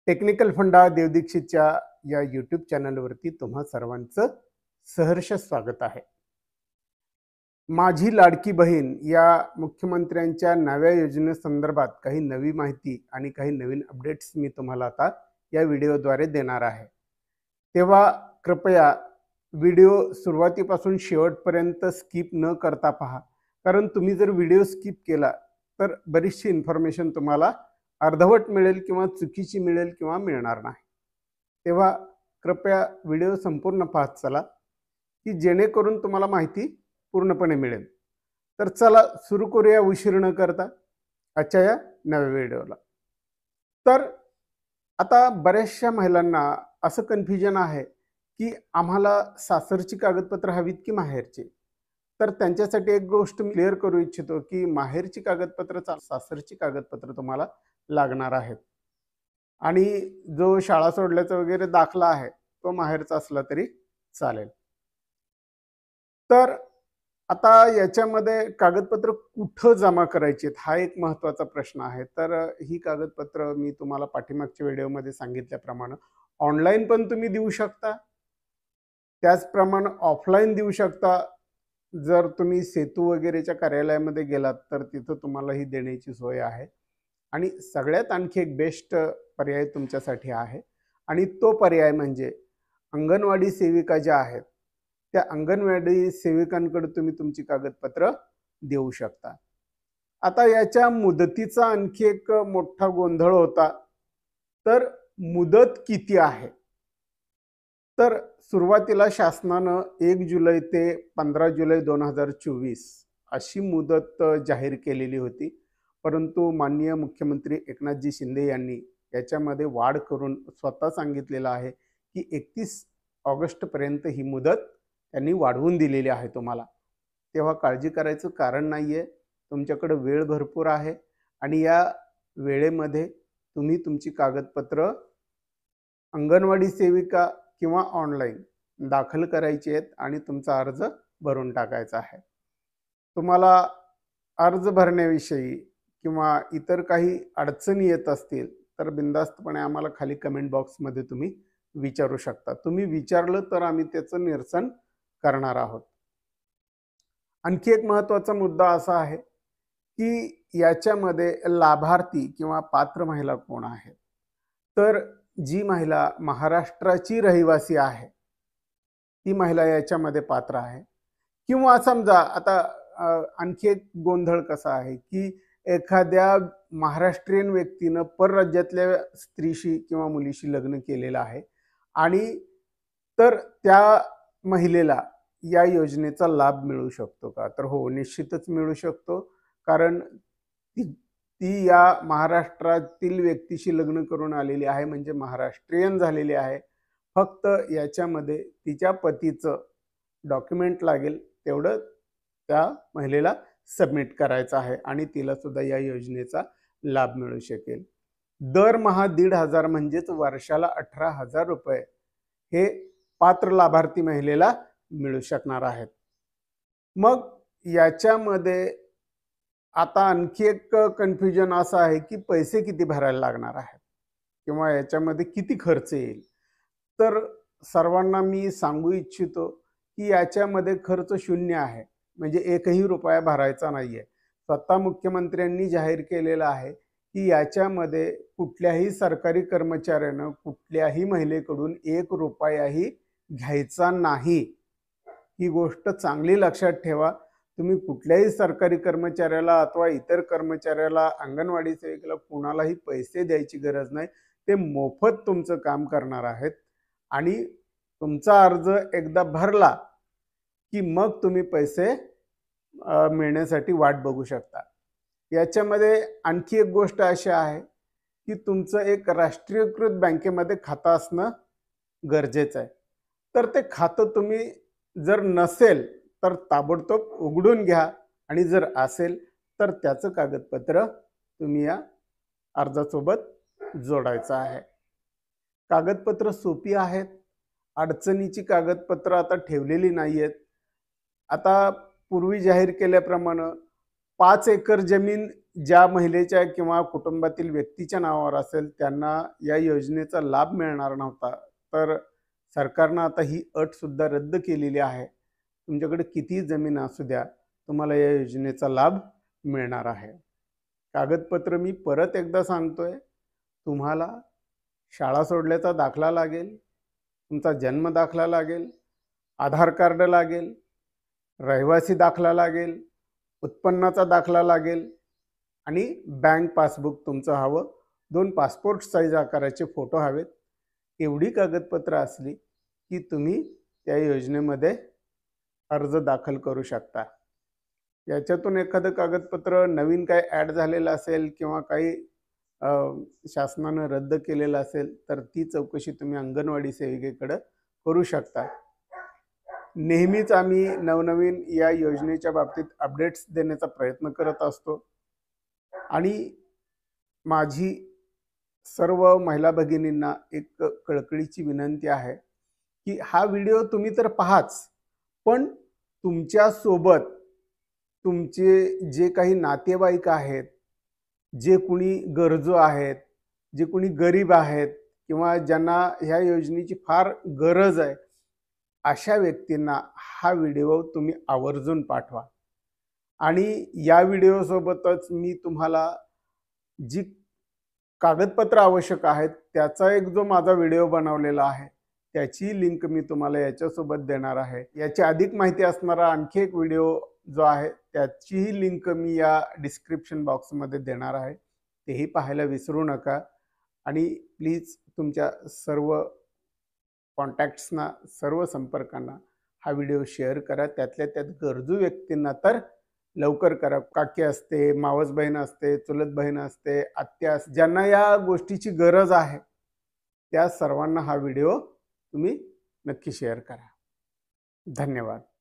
Technical फंडा देवदीक्षितच्या या YouTube चॅनलवरती तुम्हा सर्वांचं सहर्ष स्वागत आहे. माझी लाडकी बहीण या मुख्यमंत्र्यांच्या नव्या योजनेसंदर्भात काही नवी माहिती आणि काही नवीन अपडेट्स मी तुम्हाला आता या व्हिडिओद्वारे देणार आहे. तेव्हा कृपया व्हिडिओ सुरुवातीपासून शेवटपर्यंत स्किप न करता पहा, कारण तुम्ही जर व्हिडिओ स्किप केला तर बरीचशी इन्फॉर्मेशन तुम्हाला अर्धवट मिळेल किंवा चुकीची मिळेल किंवा मिळणार नाही. तेव्हा कृपया व्हिडिओ संपूर्ण पाहत चला की जेणेकरून तुम्हाला माहिती पूर्णपणे मिळेल. तर चला सुरू करूया उशीर न करता आजच्या या नव्या व्हिडिओला. तर आता बऱ्याचशा महिलांना असं कन्फ्युजन आहे की आम्हाला सासरची कागदपत्र हवीत की माहेरची. तर त्यांच्यासाठी एक गोष्ट मी क्लिअर करू इच्छितो की माहेरची कागदपत्र सासरची कागदपत्र तुम्हाला लागणार आहेत. आणि जो शाळा सोडल्याचा वगैरे दाखला आहे तो माहेरचा असला तरी चालेल. तर आता याच्यामध्ये कागदपत्र कुठं जमा करायची हा एक महत्त्वाचा प्रश्न आहे. तर ही कागदपत्र मी तुम्हाला पाठीमागच्या व्हिडिओमध्ये सांगितल्याप्रमाणे ऑनलाईन पण तुम्ही देऊ शकता, त्याचप्रमाणे ऑफलाईन देऊ शकता. जर तुम्ही सेतू वगैरेच्या कार्यालयामध्ये गेलात तर तिथं तुम्हाला ही देण्याची सोय आहे. आणि सगळ्यात आणखी एक बेस्ट पर्याय तुमच्यासाठी आहे आणि तो पर्याय म्हणजे अंगणवाडी सेविका ज्या आहेत त्या अंगणवाडी सेविकांकडे तुम्ही तुमची कागदपत्र देऊ शकता. आता याच्या मुदतीचा आणखी एक मोठा गोंधळ होता. तर मुदत किती आहे? तर सुरुवातीला शासनानं 1 जुलै ते 15 जुलै 2024 अशी मुदत जाहीर केलेली होती. परंतु माननीय मुख्यमंत्री एकनाथजी शिंदे यांनी याच्यामध्ये वाढ करून स्वतः सांगितलेलं आहे की 31 ऑगस्टपर्यंत ही मुदत त्यांनी वाढवून दिलेली आहे तुम्हाला. तेव्हा काळजी करायचं कारण नाही आहे. तुमच्याकडे वेळ भरपूर आहे आणि या वेळेमध्ये तुम्ही तुमची कागदपत्र अंगणवाडी सेविका किंवा ऑनलाईन दाखल करायची आहेत आणि तुमचा अर्ज भरून टाकायचा आहे. तुम्हाला अर्ज भरण्याविषयी किंवा इतर काही अडचणी येत असतील तर बिनधास्तपणे आम्हाला खाली कमेंट बॉक्समध्ये तुम्ही विचारू शकता. तुम्ही विचारलं तर आम्ही त्याचं निरसन करणार आहोत. आणखी एक महत्त्वाचा मुद्दा असा आहे की याच्यामध्ये लाभार्थी किंवा पात्र महिला कोण आहेत? तर जी महिला महाराष्ट्राची रहिवासी आहे ती महिला याच्यामध्ये पात्र आहे. किंवा समजा आता आणखी एक गोंधळ कसा आहे की एखाद्या महाराष्ट्रीयन व्यक्तीनं परराज्यातल्या स्त्रीशी किंवा मुलीशी लग्न केलेलं आहे आणि तर त्या महिलेला या योजनेचा लाभ मिळू शकतो का? तर हो, निश्चितच मिळू शकतो. कारण ती या महाराष्ट्रातील व्यक्तीशी लग्न करून आलेली आहे, म्हणजे महाराष्ट्रीयन झालेली आहे. फक्त याच्यामध्ये तिच्या पतीचं डॉक्युमेंट लागेल, तेवढं त्या महिलेला सबमिट करायचं आहे आणि तिला सुद्धा या योजनेचा लाभ मिळू शकेल. दरमहा 1,500 म्हणजेच वर्षाला 18,000 रुपये हे पात्र लाभार्थी महिलेला मिळू शकणार आहेत. मग याच्यामध्ये आता आणखी एक कन्फ्युजन असं आहे की पैसे किती भरायला लागणार आहेत किंवा याच्यामध्ये किती खर्च येईल. तर सर्वांना मी सांगू इच्छितो की याच्यामध्ये खर्च शून्य आहे, म्हणजे 1ही रुपया भरायचा नाहीये. स्वतः मुख्यमंत्र्यांनी जाहीर केलेलं आहे की याच्यामध्ये कुठल्याही सरकारी कर्मचाऱ्यानं कुठल्याही महिलेकडून 1 रुपयाही घ्यायचा नाही. ही गोष्ट चांगली लक्षात ठेवा. तुम्ही कुठल्याही सरकारी कर्मचाऱ्याला अथवा इतर कर्मचाऱ्याला, अंगणवाडी सेविकेला कोणालाही पैसे द्यायची गरज नाही. ते मोफत तुमचं काम करणार आहेत आणि तुमचा अर्ज एकदा भरला की मग तुम्ही पैसे मिळण्यासाठी वाट बघू शकता. याच्यामध्ये आणखी एक गोष्ट अशी आहे की तुमचं एक राष्ट्रीयकृत बँकेमध्ये खातं असणं गरजेचं आहे. तर ते खातं तुम्ही जर नसेल तर ताबडतोब उघडून घ्या आणि जर असेल तर त्याचं कागदपत्र तुम्ही या अर्जासोबत जोडायचं आहे. कागदपत्र सोपी आहेत. अडचणीची कागदपत्र आता ठेवलेली नाही आहेत. आता पूर्वी जाहीर केल्याप्रमाणे 5 एकर जमीन ज्या महिलेच्या किंवा कुटुंबातील व्यक्तीच्या नावावर असेल त्यांना या योजनेचा लाभ मिळणार नव्हता, तर सरकारनं आता ही अटसुद्धा रद्द केलेली आहे. तुमच्याकडे कितीही जमीन असू द्या, तुम्हाला या योजनेचा लाभ मिळणार आहे. कागदपत्र मी परत एकदा सांगतोय, तुम्हाला शाळा सोडल्याचा दाखला लागेल, तुमचा जन्म दाखला लागेल, आधार कार्ड लागेल, रहिवासी दाखला लागेल, उत्पन्नाचा दाखला लागेल आणि बँक पासबुक तुमचं हवं. 2 पासपोर्ट साईज आकाराचे फोटो हवेत. एवढी कागदपत्र असली की तुम्ही त्या योजनेमध्ये अर्ज दाखल करू शकता. याच्यातून एखादं कागदपत्र नवीन काय ॲड झालेलं असेल किंवा काही शासनानं रद्द केलेलं असेल तर ती चौकशी तुम्ही अंगणवाडी सेविकेकडे करू शकता. नेहमीच आम्ही नवनवीन या योजनेच्या बाबतीत अपडेट्स देण्याचा प्रयत्न करत असतो आणि माझी सर्व महिला भगिनींना एक कळकळीची विनंती आहे की हा व्हिडिओ तुम्ही तर पाहाच, पण तुमच्या सोबत तुमचे जे काही नातेवाईक आहेत, जे कुणी गरजू आहेत, जे कुणी गरीब आहेत किंवा ज्यांना ह्या योजनेची फार गरज आहे, अशा व्यक्तींना हा व्हिडिओ तुम्ही आवर्जून पाठवा. आणि या व्हिडिओसोबतच मी तुम्हाला जी कागदपत्र आवश्यक आहेत त्याचा एक जो माझा व्हिडिओ बनवलेला आहे त्याची लिंक मी तुम्हाला याच्यासोबत देणार आहे. याची अधिक माहिती असणारा आणखी एक व्हिडिओ जो आहे त्याचीही लिंक मी या डिस्क्रिप्शन बॉक्समध्ये देणार आहे. तेही पाहायला विसरू नका आणि प्लीज तुमच्या सर्व कॉन्टॅक्ट्सना, सर्व संपर्कांना हा व्हिडिओ शेअर करा. त्यातल्या त्यात गरजू व्यक्तींना तर लवकर करा. काकी असते, मावस बहीण असते, चुलत बहीण असते, आत्या, ज्यांना या गोष्टीची गरज आहे त्या सर्वांना हा व्हिडिओ तुम्ही नक्की शेअर करा. धन्यवाद.